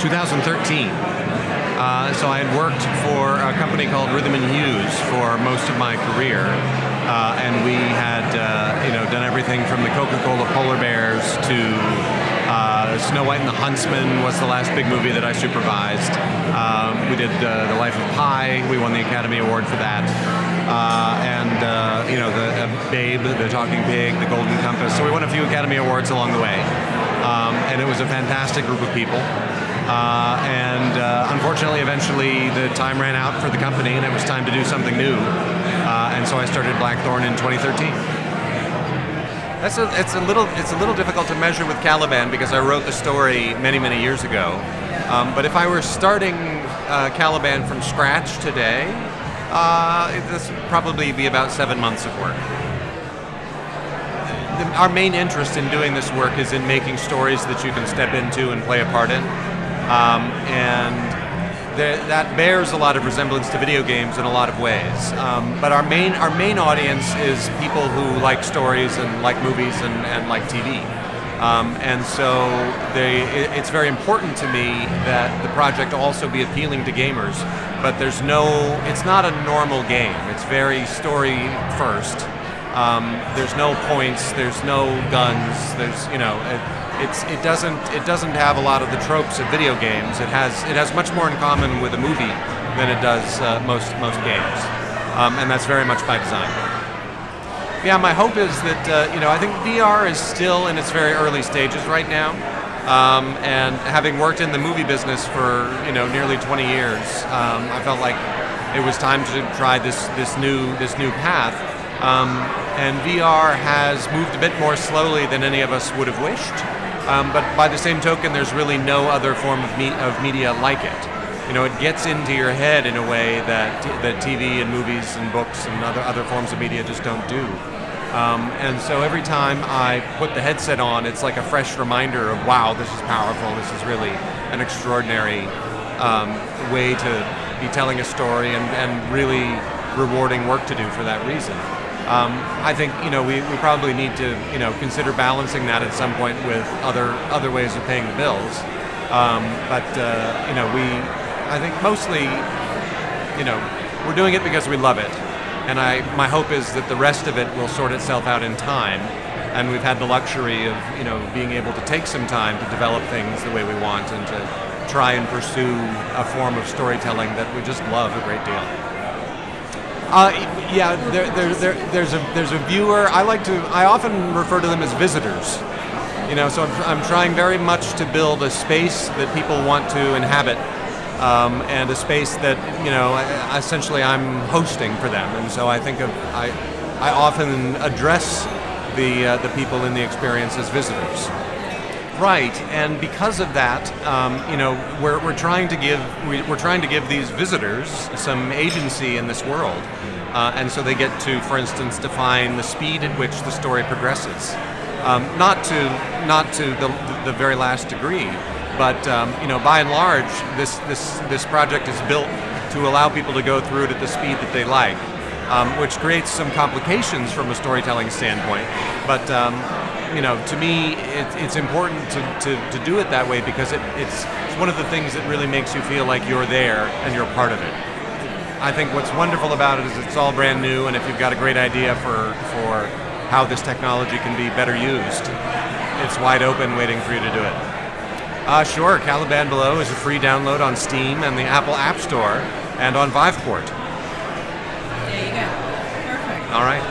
2013. So I had worked for a company called Rhythm and Hues for most of my career, and we had done everything from the Coca-Cola polar bears to Snow White and the Huntsman was the last big movie that I supervised. We did The Life of Pi. We won the Academy Award for that. The Babe, The Talking Pig, The Golden Compass. So we won a few Academy Awards along the way. And it was a fantastic group of people. Unfortunately, eventually the time ran out for the company and it was time to do something new. And so I started Blackthorn in 2013. It's a little difficult to measure with Caliban because I wrote the story many years ago. But if I were starting Caliban from scratch today, this would probably be about 7 months of work. Our main interest in doing this work is in making stories that you can step into and play a part in. That bears a lot of resemblance to video games in a lot of ways. But our main audience is people who like stories and like movies and like TV. It's very important to me that the project also be appealing to gamers. But it's not a normal game. It's very story first. There's no points. There's no guns. It doesn't have a lot of the tropes of video games. It has much more in common with a movie than it does most games, and that's very much by design. Yeah, my hope is that I think VR is still in its very early stages right now, and having worked in the movie business for nearly 20 years, I felt like it was time to try this new path. And VR has moved a bit more slowly than any of us would have wished. But by the same token, there's really no other form of media like it. It gets into your head in a way that TV and movies and books and other forms of media just don't do. And so every time I put the headset on, it's like a fresh reminder of, wow, this is powerful. This is really an extraordinary way to be telling a story and really rewarding work to do for that reason. I think we probably need to consider balancing that at some point with other ways of paying the bills. I think mostly we're doing it because we love it, and my hope is that the rest of it will sort itself out in time. And we've had the luxury of being able to take some time to develop things the way we want and to try and pursue a form of storytelling that we just love a great deal. There's a viewer. I often refer to them as visitors. So I'm trying very much to build a space that people want to inhabit, and a space that essentially I'm hosting for them. And so I often address the people in the experience as visitors. Right, and because of that, we're trying to give these visitors some agency in this world, and so they get to, for instance, define the speed at which the story progresses. Not to the very last degree, but by and large, this project is built to allow people to go through it at the speed that they like, which creates some complications from a storytelling standpoint, but. To me, it's important to do it that way because it's one of the things that really makes you feel like you're there and you're part of it. I think what's wonderful about it is it's all brand new, and if you've got a great idea for how this technology can be better used, it's wide open waiting for you to do it. Sure, Caliban Below is a free download on Steam and the Apple App Store and on Viveport. There you go. Perfect. All right.